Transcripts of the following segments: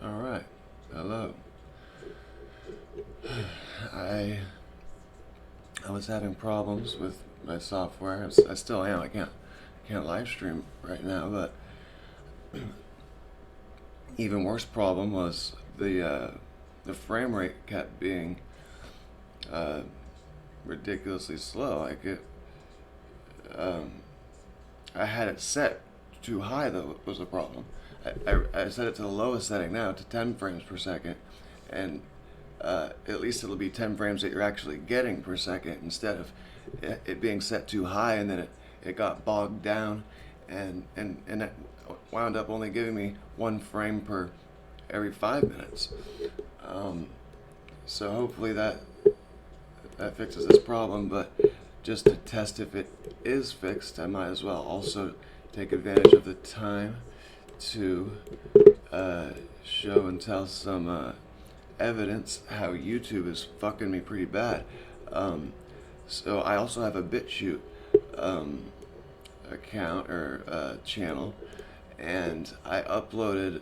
All right. Hello. I I was having problems with my software. I still am. I can't live stream right now, but even worse problem was the frame rate kept being uh, ridiculously slow. Um, I had it set too high. Though was the problem. I set it to the lowest setting now, to 10 frames per second, and at least it'll be 10 frames that you're actually getting per second instead of it being set too high, and then it got bogged down, and it wound up only giving me 1 frame per every 5 minutes. Um, so hopefully that fixes this problem, but just to test if it is fixed, I might as well also take advantage of the time to show and tell some evidence how YouTube is fucking me pretty bad. So I also have a BitChute um, account or channel, and I uploaded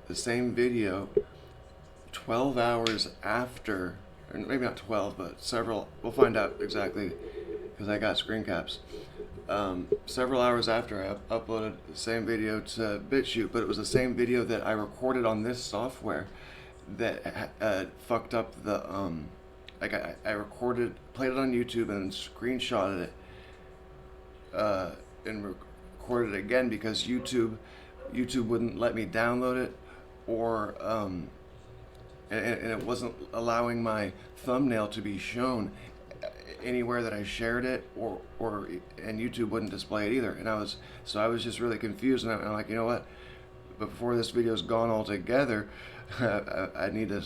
the same video 12 hours after, or maybe not 12, but several. We'll find out exactly because I got screen caps. Several hours after I uploaded the same video to BitChute, but it was the same video that I recorded on this software that fucked up the like I recorded, played it on YouTube, and screenshotted it and recorded it again because YouTube wouldn't let me download it, or and it wasn't allowing my thumbnail to be shown anywhere that I shared it, or and YouTube wouldn't display it either. And I was just really confused, and I'm like, you know what? Before this video's gone altogether, I need to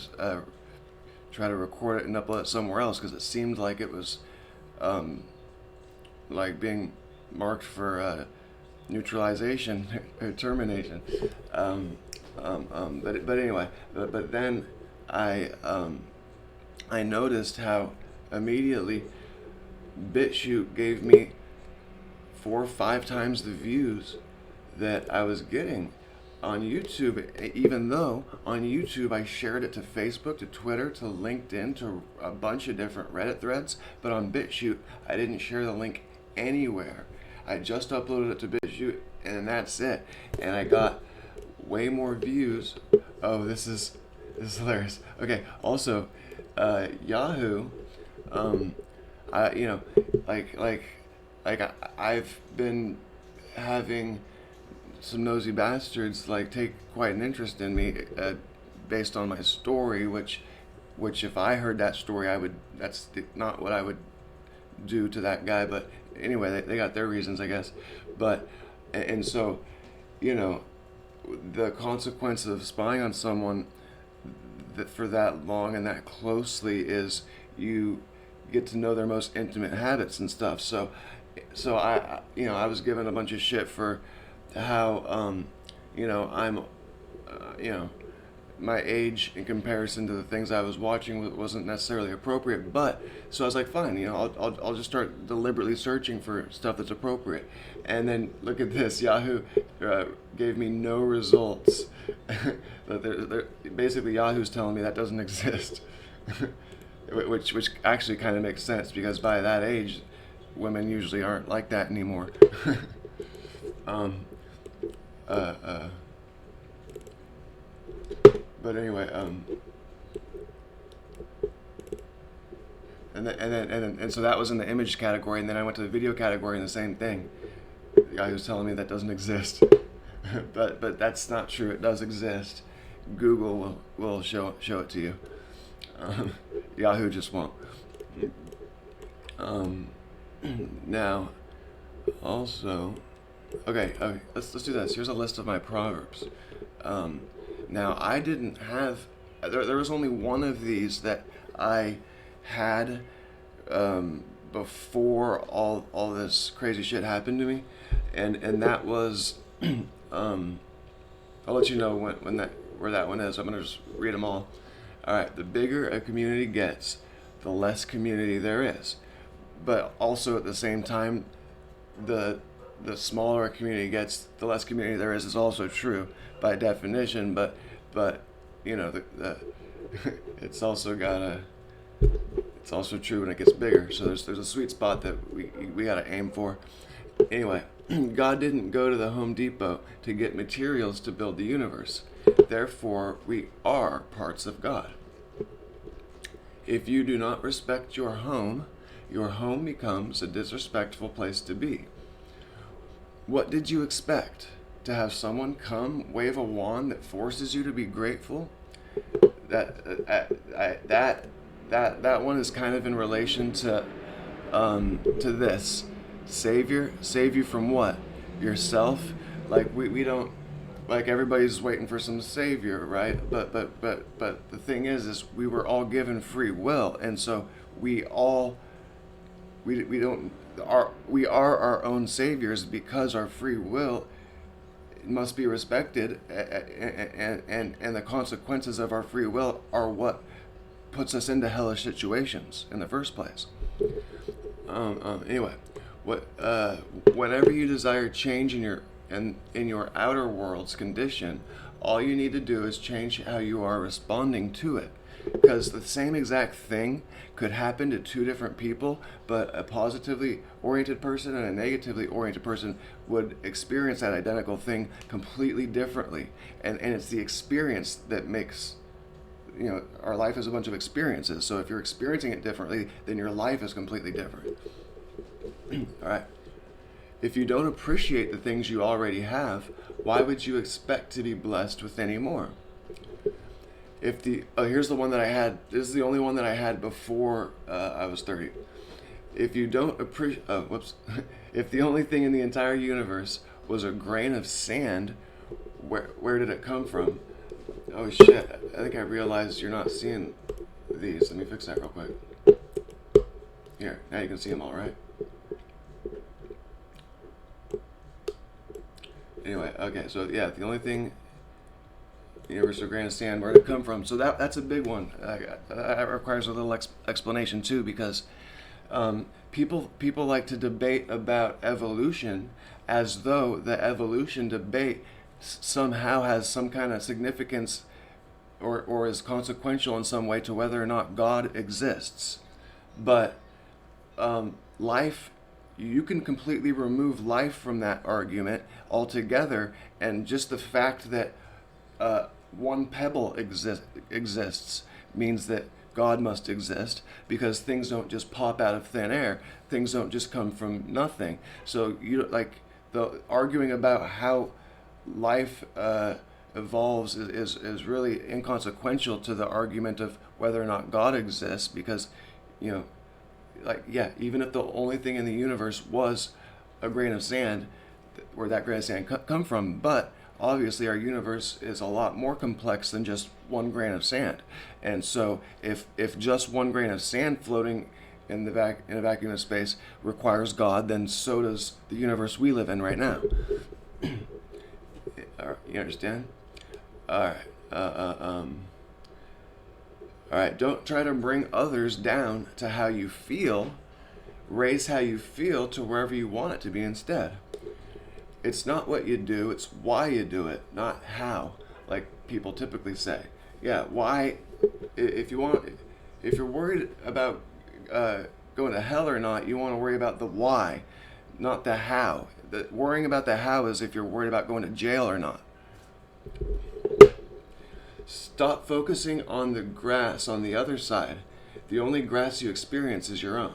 try to record it and upload it somewhere else because it seemed like it was like being marked for neutralization or termination. But anyway, but then I noticed how immediately BitChute gave me 4 or 5 times the views that I was getting on YouTube, even though on YouTube I shared it to Facebook, to Twitter, to LinkedIn, to a bunch of different Reddit threads, but on BitChute I didn't share the link anywhere. I just uploaded it to BitChute, and that's it. And I got way more views. Oh, this is hilarious. Okay, also Yahoo, I I've been having some nosy bastards take quite an interest in me based on my story, which if I heard that story, that's not what I would do to that guy. But anyway, they got their reasons, I guess. But and so, you know, the consequence of spying on someone that for that long and that closely is you get to know their most intimate habits and stuff. So I was given a bunch of shit for how I'm my age in comparison to the things I was watching wasn't necessarily appropriate. But so I was like, fine, I'll just start deliberately searching for stuff that's appropriate. And then look at this, Yahoo gave me no results. Basically, Yahoo's telling me that doesn't exist, which actually kind of makes sense because by that age, women usually aren't like that anymore. um, uh, uh, but anyway, and so that was in the image category, and then I went to the video category, and the same thing. The guy was telling me that doesn't exist, but that's not true. It does exist. Google will show it to you. Yahoo just won't. Now, also, okay, let's do this. Here's a list of my proverbs. Now, I didn't have. There was only one of these that I had before all this crazy shit happened to me, and that was. I'll let you know where that one is. I'm gonna just read them all. All right, the bigger a community gets, the less community there is. But also at the same time, the smaller a community gets, the less community there is also true by definition. But you know, the it's also got a, it's also true when it gets bigger. So there's a sweet spot that we got to aim for. Anyway, God didn't go to the Home Depot to get materials to build the universe. Therefore, we are parts of God. If you do not respect your home becomes a disrespectful place to be. What did you expect? To have someone come wave a wand that forces you to be grateful? That one is kind of in relation to this. Save you from what? Yourself? Like we don't, like everybody's waiting for some savior, right? But the thing is we were all given free will, and so we don't, we are our own saviors because our free will must be respected, and the consequences of our free will are what puts us into hellish situations in the first place. Anyway, whenever you desire change in your outer world's condition, all you need to do is change how you are responding to it. Because the same exact thing could happen to two different people, but a positively oriented person and a negatively oriented person would experience that identical thing completely differently. And it's the experience that makes, our life is a bunch of experiences. So if you're experiencing it differently, then your life is completely different. All right. If you don't appreciate the things you already have, why would you expect to be blessed with any more? Here's the one that I had. This is the only one that I had before I was 30. If you don't appreciate, if the only thing in the entire universe was a grain of sand, where did it come from? Oh shit! I think I realized you're not seeing these. Let me fix that real quick. Here, now you can see them all, right? Anyway, okay. So yeah, the only thing. Universal grain of sand, where did it come from? So that's a big one. That requires a little explanation too, because people like to debate about evolution as though the evolution debate somehow has some kind of significance or is consequential in some way to whether or not God exists. But life, you can completely remove life from that argument altogether, and just the fact that one pebble exists means that God must exist, because things don't just pop out of thin air. Things don't just come from nothing. So the arguing about how life evolves is really inconsequential to the argument of whether or not God exists, because even if the only thing in the universe was a grain of sand, where that grain of sand come from, but obviously our universe is a lot more complex than just one grain of sand. And so if just one grain of sand floating in a vacuum of space requires God, then so does the universe we live in right now. You understand? All right. All right. Don't try to bring others down to how you feel. Raise how you feel to wherever you want it to be instead. It's not what you do, it's why you do it, not how, like people typically say. Yeah, why? If you're worried about going to hell or not, you want to worry about the why, not the how. Worrying about the how is if you're worried about going to jail or not. Stop focusing on the grass on the other side. The only grass you experience is your own.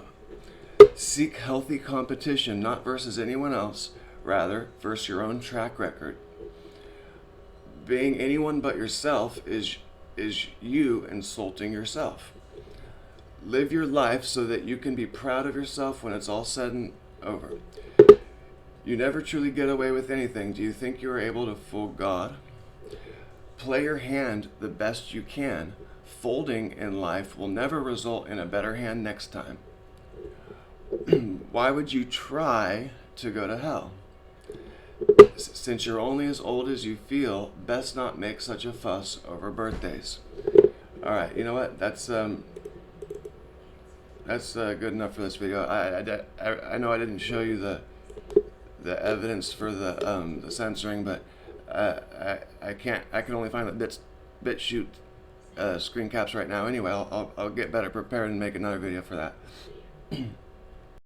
Seek healthy competition, not versus anyone else, rather versus your own track record. Being anyone but yourself is you insulting yourself. Live your life so that you can be proud of yourself when it's all said and over. You never truly get away with anything. Do you think you are able to fool God? Play your hand the best you can. Folding in life will never result in a better hand next time. Why would you try to go to hell? Since you're only as old as you feel, best not make such a fuss over birthdays. All right, you know what? That's good enough for this video. I know I didn't show you the evidence for the censoring, but I can only find the bits BitChute screen caps right now anyway. I'll get better prepared and make another video for that.